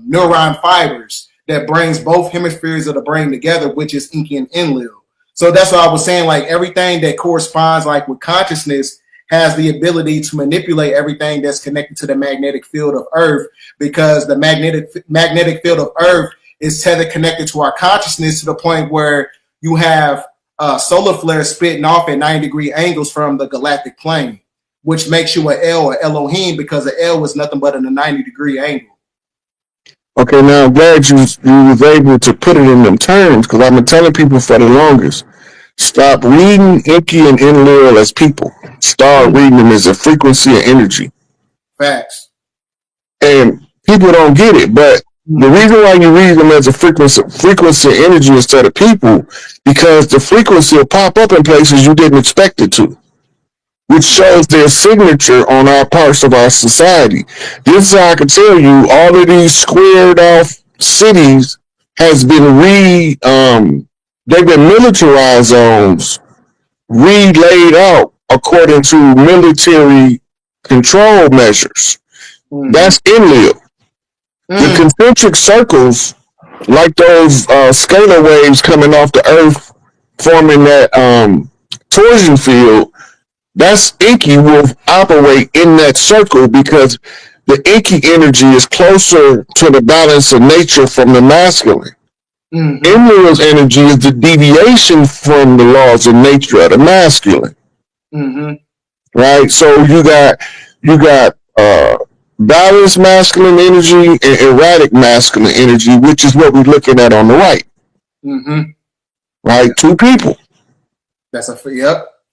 neuron fibers that brings both hemispheres of the brain together, which is Inky and Enlil. So that's why I was saying, like, everything that corresponds like with consciousness has the ability to manipulate everything that's connected to the magnetic field of Earth, because the magnetic field of Earth is tethered connected to our consciousness to the point where you have solar flares spitting off at 90-degree angles from the galactic plane, which makes you an El or Elohim, because the El was nothing but a 90-degree angle. Okay, now I'm glad you was able to put it in them terms, because I've been telling people for the longest, stop reading Inky and Enlil as people. Start reading them as a frequency of energy. Facts. And people don't get it, but the reason why you read them as a frequency of energy instead of people, because the frequency will pop up in places you didn't expect it to, which shows their signature on our parts of our society. This is how I can tell you, all of these squared off cities has been they've been militarized zones, relayed out according to military control measures. That's Enlil. The concentric circles, like those scalar waves coming off the Earth, forming that torsion field, that's Inky will operate in that circle, because the Inky energy is closer to the balance of nature from the masculine. Enlil's energy is the deviation from the laws of nature of the masculine. Right? So you got balanced masculine energy and erratic masculine energy, which is what we're looking at on the right. Right? Two people. That's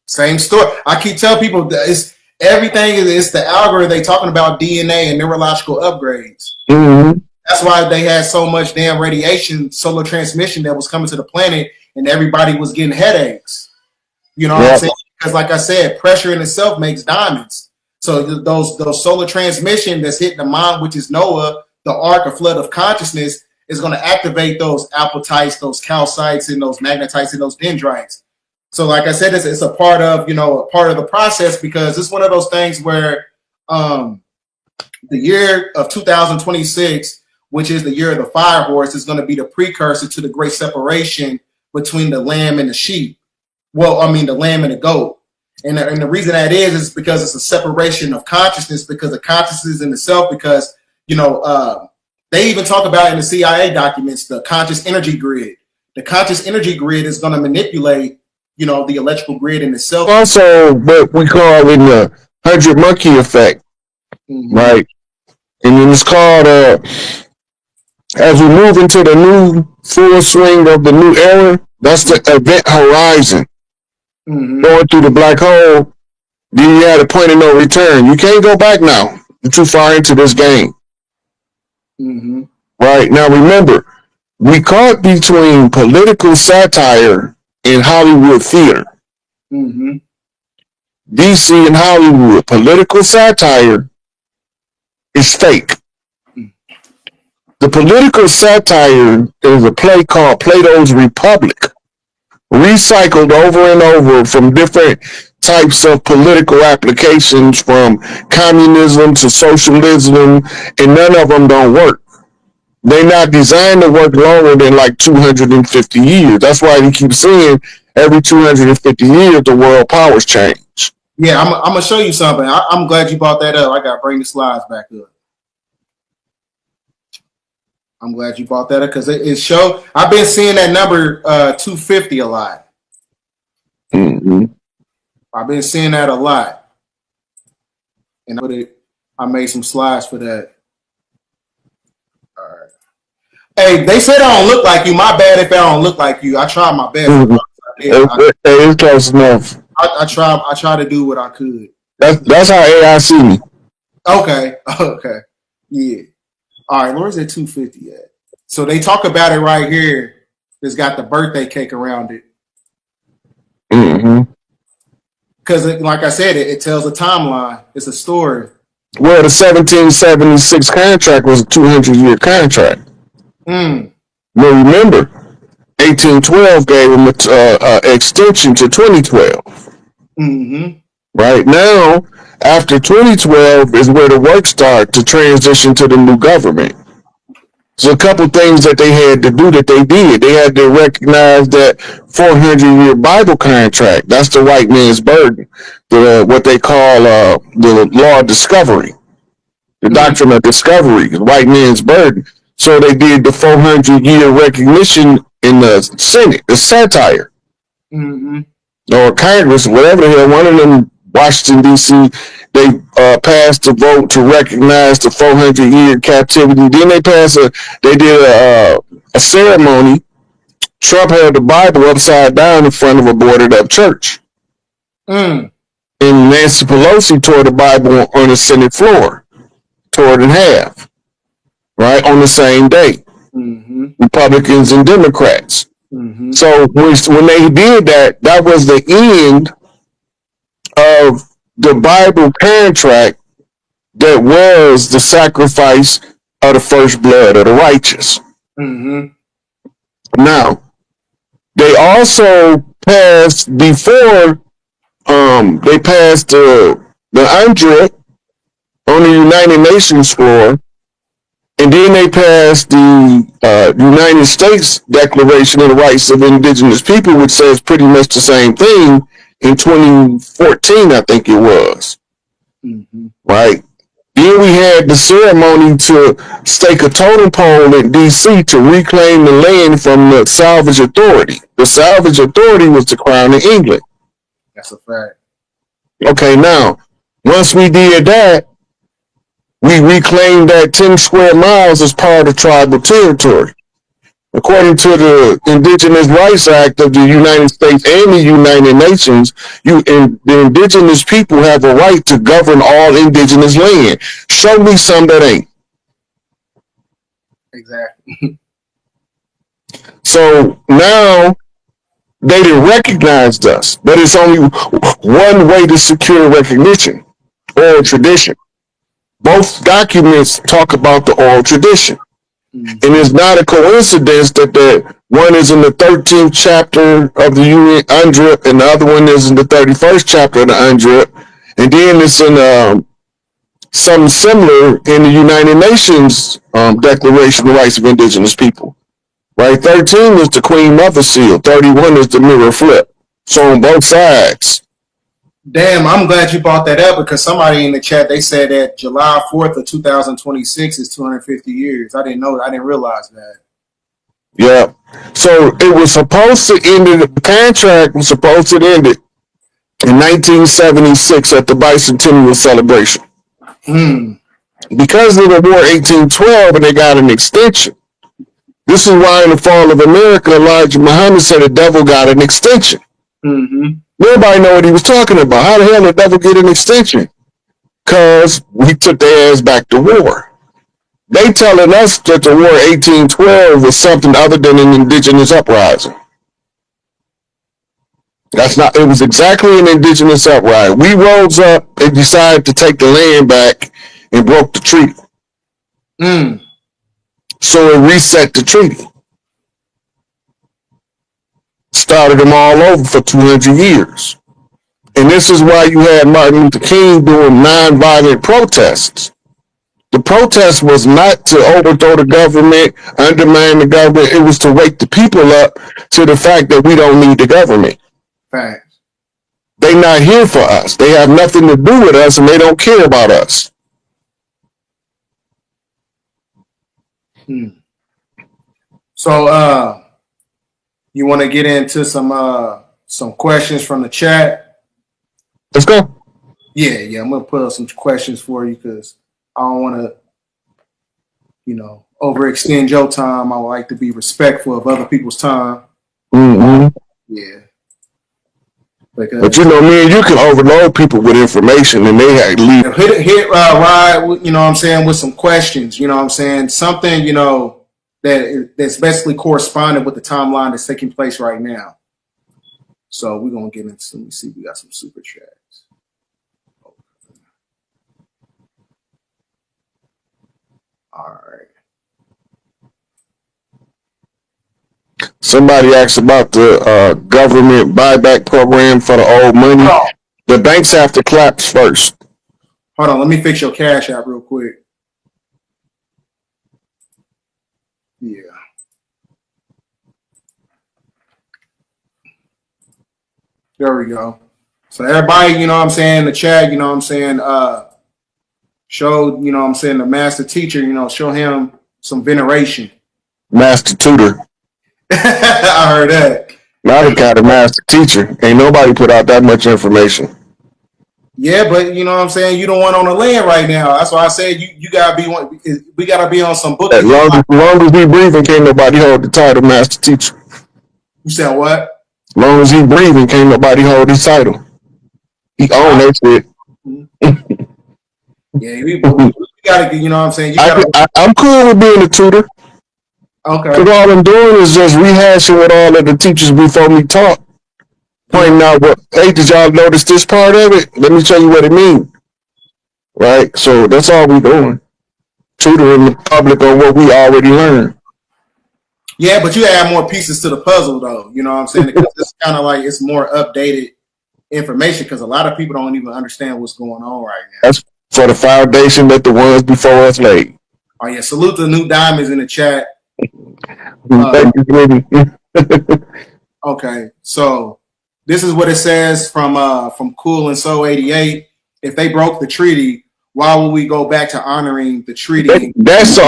same story. I keep telling people that it's everything is the algorithm. They talking about DNA and neurological upgrades. That's why they had so much damn radiation, solar transmission that was coming to the planet, and everybody was getting headaches. You know what I'm saying? Because, like I said, pressure in itself makes diamonds. So those solar transmission that's hitting the mind, which is Noah, the arc or flood of consciousness, is going to activate those apatites, those calcites, and those magnetites, and those dendrites. So, like I said, it's a part of the process, because it's one of those things where the year of 2026, which is the year of the fire horse, is going to be the precursor to the great separation between the lamb and the sheep. Well, I mean, the lamb and the goat. And the reason that is because it's a separation of consciousness, because the consciousness in itself, because, they even talk about in the CIA documents, the conscious energy grid. The conscious energy grid is going to manipulate, the electrical grid in itself. Also, what we call in the 100 monkey effect, right? And then it's called, as we move into the new full swing of the new era, that's the event horizon. Going through the black hole, then you had a point of no return. You can't go back now. You're too far into this game. Right? Now remember, we caught between political satire and Hollywood theater. DC and Hollywood, political satire is fake. The political satire is a play called Plato's Republic, recycled over and over from different types of political applications, from communism to socialism, and none of them don't work. They're not designed to work longer than like 250 years. That's why you keep seeing every 250 years the world powers change. Yeah, I'm going to show you something. I'm glad you brought that up. I got to bring the slides back up. I'm glad you brought that up because it show. I've been seeing that number 250 a lot. I've been seeing that a lot, and I made some slides for that. All right. Hey, they said I don't look like you. My bad if I don't look like you. I tried my best. It's close enough. I try to do what I could. That's how AI see me. Okay. Yeah. All right, where's that 250 at? So they talk about it right here. It's got the birthday cake around it. Because, like I said, it tells a timeline. It's a story. Well, the 1776 contract was a 200-year contract. Well, remember, 1812 gave them an extension to 2012. Right now, after 2012 is where the work starts to transition to the new government. So a couple things that they had to do that they did. They had to recognize that 400-year Bible contract. That's the white man's burden. What they call the law of discovery. The doctrine of discovery, the white man's burden. So they did the 400-year recognition in the Senate, the satire. Or Congress, whatever the hell, one of them, Washington, D.C., they passed a vote to recognize the 400-year captivity. Then they did a ceremony. Trump had the Bible upside down in front of a boarded up church. And Nancy Pelosi tore the Bible on the Senate floor, tore it in half, right, on the same day. Republicans and Democrats. So when they did that, that was the end of the Bible contract that was the sacrifice of the first blood of the righteous. Now, they also passed before they passed the UNDRA on the United Nations floor, and then they passed the United States Declaration of the Rights of Indigenous People, which says pretty much the same thing in 2014, I think it was. Right? Then we had the ceremony to stake a totem pole in D.C. to reclaim the land from the Salvage Authority. The Salvage Authority was the Crown of England. That's a fact. Okay, now, once we did that, we reclaimed that 10 square miles as part of tribal territory. According to the Indigenous Rights Act of the United States and the United Nations, the indigenous people have a right to govern all indigenous land. Show me some that ain't. Exactly. So now they didn't recognize us, but it's only one way to secure recognition: oral tradition. Both documents talk about the oral tradition. And it's not a coincidence that the one is in the 13th chapter of the UNDRIP and the other one is in the 31st chapter of the UNDRIP. And then it's in something similar in the United Nations Declaration of the Rights of Indigenous People. Right? 13 is the Queen Mother Seal. 31 is the mirror flip. So on both sides. Damn, I'm glad you brought that up because somebody in the chat, they said that July 4th of 2026 is 250 years. I didn't know that. I didn't realize that. Yeah. So it was supposed to end, the contract was supposed to end it in 1976 at the bicentennial celebration. Because of the War 1812 and they got an extension. This is why in the Fall of America, Elijah Muhammad said the devil got an extension. Mm-hmm. Nobody know what he was talking about. How the hell did the devil get an extension? Because we took their ass back to war. They telling us that the War 1812 was something other than an indigenous uprising. That's not. It was exactly an indigenous uprising. We rose up and decided to take the land back and broke the treaty. So it reset the treaty. Started them all over for 200 years. And this is why you had Martin Luther King doing nonviolent protests. The protest was not to overthrow the government, undermine the government. It was to wake the people up to the fact that we don't need the government. Facts. They're not here for us. They have nothing to do with us, and they don't care about us. So, you want to get into some questions from the chat? Let's go. Yeah. I'm gonna put up some questions for you because I don't want to, overextend your time. I would like to be respectful of other people's time. Mm-hmm. Yeah. But me and you can overload people with information, and they leave. Hit ride, with some questions. Something, that's basically corresponding with the timeline that's taking place right now. So we're gonna get into. Let me see. We got some super chats. All right. Somebody asked about the government buyback program for the old money. Oh. The banks have to collapse first. Hold on, let me fix your cash app real quick. Yeah. There we go. So everybody, the chat, show, the master teacher, show him some veneration. Master tutor. I heard that. Not a kind of master teacher. Ain't nobody put out that much information. Yeah, but you don't want on the land right now. That's why I said you gotta be one. We gotta be on some book. As long as we breathing, can't nobody hold the title master teacher. You said what? As long as he breathing, can't nobody hold his title. He own that shit. Yeah, we gotta. You gotta, I'm cool with being a tutor. Okay. Because all I'm doing is just rehashing what all of the teachers before me taught. Pointing out hey, did y'all notice this part of it? Let me show you what it means. Right? So that's all we doing. Tutoring the public on what we already learned. Yeah, but you add more pieces to the puzzle, though. You know what I'm saying? Because it's kind of like it's more updated information because a lot of people don't even understand what's going on right now. That's for the foundation that the ones before us laid. Oh, yeah. Salute the new diamonds in the chat. Thank you, baby. Okay, so this is what it says from Cool and So 88. If they broke the treaty, why would we go back to honoring the treaty? That's the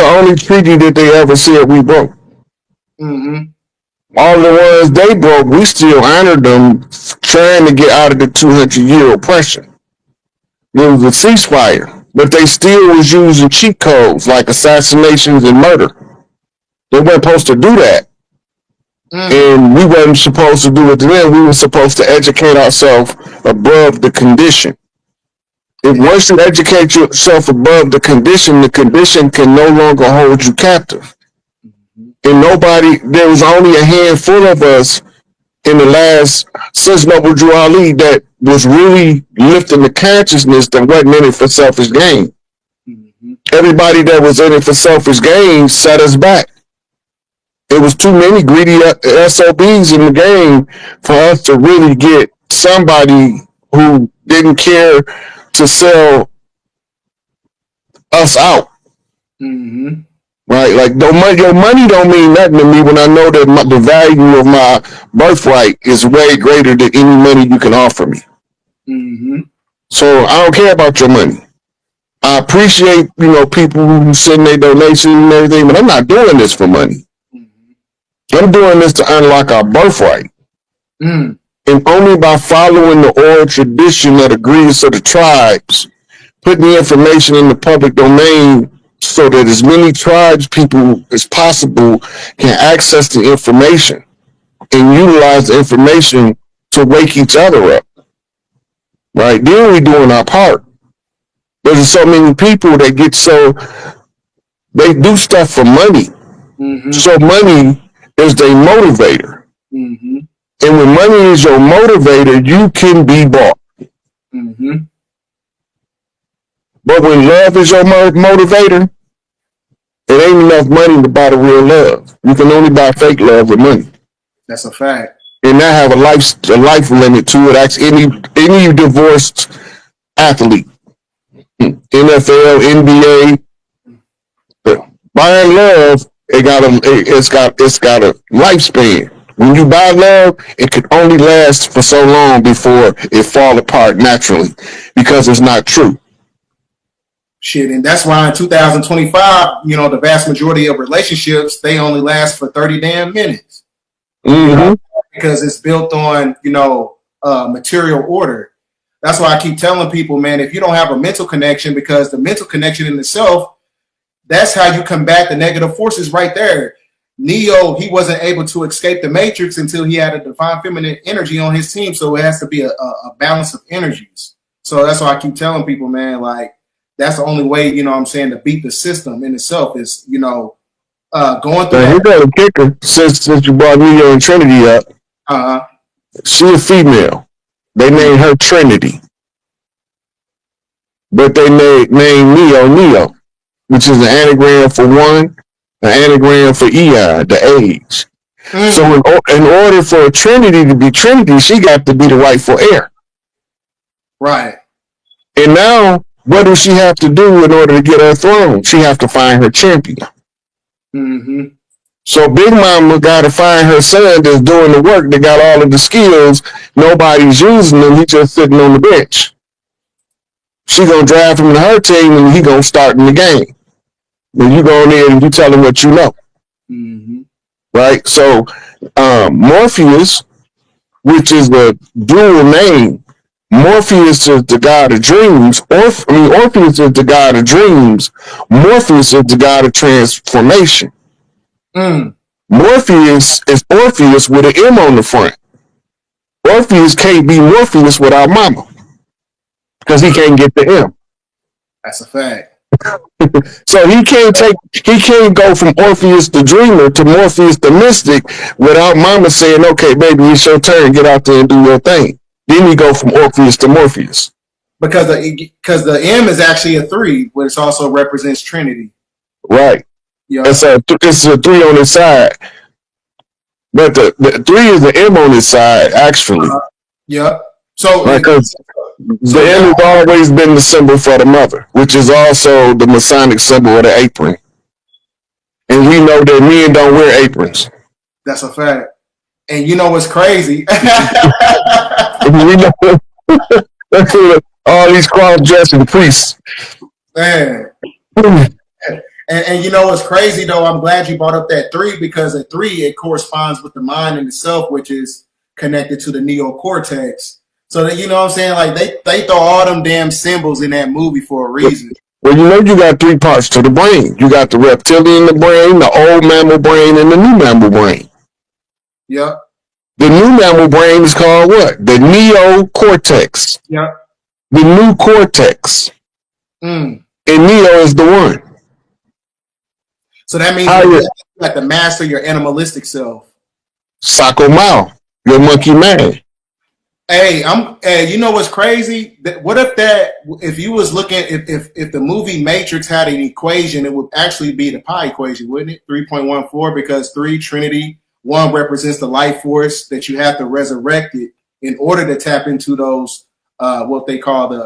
only treaty that they ever said we broke. Mm-hmm. All the ones they broke, we still honored them, trying to get out of the 200-year oppression. It was a ceasefire, but they still was using cheat codes like assassinations and murder. They weren't supposed to do that. And we weren't supposed to do it to them. We were supposed to educate ourselves above the condition. If once you educate yourself above the condition can no longer hold you captive. And there was only a handful of us in the last, since Noble Drew Ali, that was really lifting the consciousness that wasn't in it for selfish gain. Everybody that was in it for selfish gain set us back. There was too many greedy SOBs in the game for us to really get somebody who didn't care to sell us out. Mm-hmm. Right? Like your money don't mean nothing to me when I know that the value of my birthright is way greater than any money you can offer me. Mm-hmm. So I don't care about your money. I appreciate, people who send their donations and everything, but I'm not doing this for money. I'm doing this to unlock our birthright. And only by following the oral tradition of the greatest of the tribes putting the information in the public domain so that as many tribes people as possible can access the information and utilize the information to wake each other up. Right? Then we doing our part. There's so many people that get they do stuff for money. Mm-hmm. So money is their motivator. Mm-hmm. And when money is your motivator, you can be bought. Mm-hmm. But when love is your motivator, it ain't enough money to buy the real love. You can only buy fake love with money. That's a fact. And that have a life limit to it. Ask any divorced athlete, NFL, NBA. Buying love, it's got a lifespan. When you buy love, it can only last for so long before it fall apart naturally because it's not true. Shit, and that's why in 2025, the vast majority of relationships, they only last for 30 damn minutes. Mm-hmm. Because it's built on, material order. That's why I keep telling people, man, if you don't have a mental connection, because the mental connection in itself, that's how you combat the negative forces right there. Neo, he wasn't able to escape the matrix until he had a divine feminine energy on his team. So it has to be a balance of energies. So that's why I keep telling people, man, like, that's the only way, to beat the system in itself is, going through He got a kicker since you brought Neo and Trinity up. She a female. They named her Trinity. But they named Neo, which is an anagram for one, an anagram for eon, the age. Mm. So in order for a Trinity to be Trinity, she got to be the rightful heir. Right. And now, what does she have to do in order to get her throne? She have to find her champion. Mm-hmm. So Big Mama got to find her son that's doing the work, that got all of the skills. Nobody's using them. He's just sitting on the bench. She going to draft him to her team, and he going to start in the game. When you go in there and you tell him what you know. Mm-hmm. Right? So Morpheus, which is the dual name, Morpheus is the god of dreams. Orpheus is the god of dreams. Morpheus is the god of transformation. Mm. Morpheus is Orpheus with an M on the front. Orpheus can't be Morpheus without Mama because he can't get the M. That's a fact. So he can't go from Orpheus the dreamer to Morpheus the mystic without Mama saying, "Okay, baby, it's your turn. Get out there and do your thing." Then he go from Orpheus to Morpheus. Because the M is actually a 3, but it also represents Trinity. Right. Yeah. It's a 3 on his side. But the 3 is the M on his side, actually. Yeah. So because the M has always been the symbol for the mother, which is also the Masonic symbol of the apron. And we know that men don't wear aprons. That's a fact. And you know what's crazy? We know all these cross-dressing priests. Man. And you know what's crazy though? I'm glad you brought up that 3 because a 3 it corresponds with the mind in itself, which is connected to the neocortex. So that you know what I'm saying, like they throw all them damn symbols in that movie for a reason. Well, you got 3 parts to the brain. You got the reptilian brain, the old mammal brain, and the new mammal brain. Yep. The new mammal brain is called what? The neocortex. Yep. The new cortex. Mm. And Neo is the one. So that means you have to master your animalistic self. Sako Mao, your monkey man. Hey, you know what's crazy? What if you was looking, if the movie Matrix had an equation, it would actually be the pi equation, wouldn't it? 3.14, because 3, Trinity, 1 represents the life force that you have to resurrect it in order to tap into those, what they call the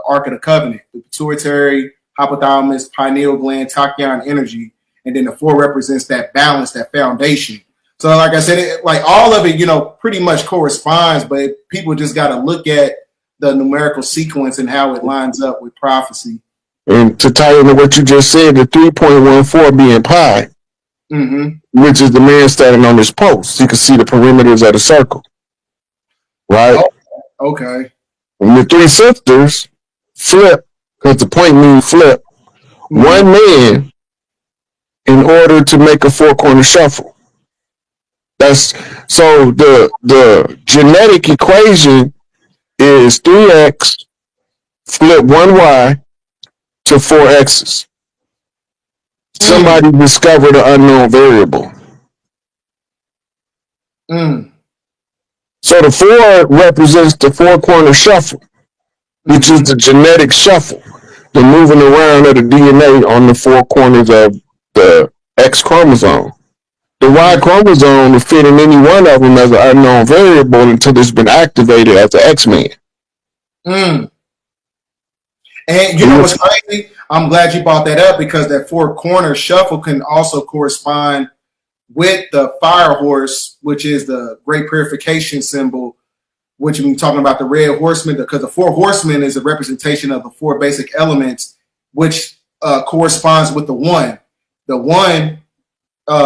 Ark of the Covenant, the pituitary, hypothalamus, pineal gland, tachyon energy. And then the 4 represents that balance, that foundation. So like I said, all of it, pretty much corresponds, but people just got to look at the numerical sequence and how it lines up with prophecy. And to tie into what you just said, the 3.14 being pi, which is the man standing on his post. You can see the perimeters of the circle. Right? Oh, okay. And the 3 sisters flip because the point means flip, one man in order to make a four-corner shuffle. That's so the genetic equation is 3x flip 1y to 4x's. Somebody discovered an unknown variable. So the 4 represents the four-corner shuffle, which is the genetic shuffle, the moving around of the DNA on the four corners of the X chromosome. The Y chromosome will fit in any one of them as an unknown variable until it's been activated as an X-Man. And you know what's crazy? I'm glad you brought that up because that four-corner shuffle can also correspond with the fire horse, which is the great purification symbol, which we're talking about the red horseman, because the 4 horsemen is a representation of the 4 basic elements, which corresponds with the 1. The 1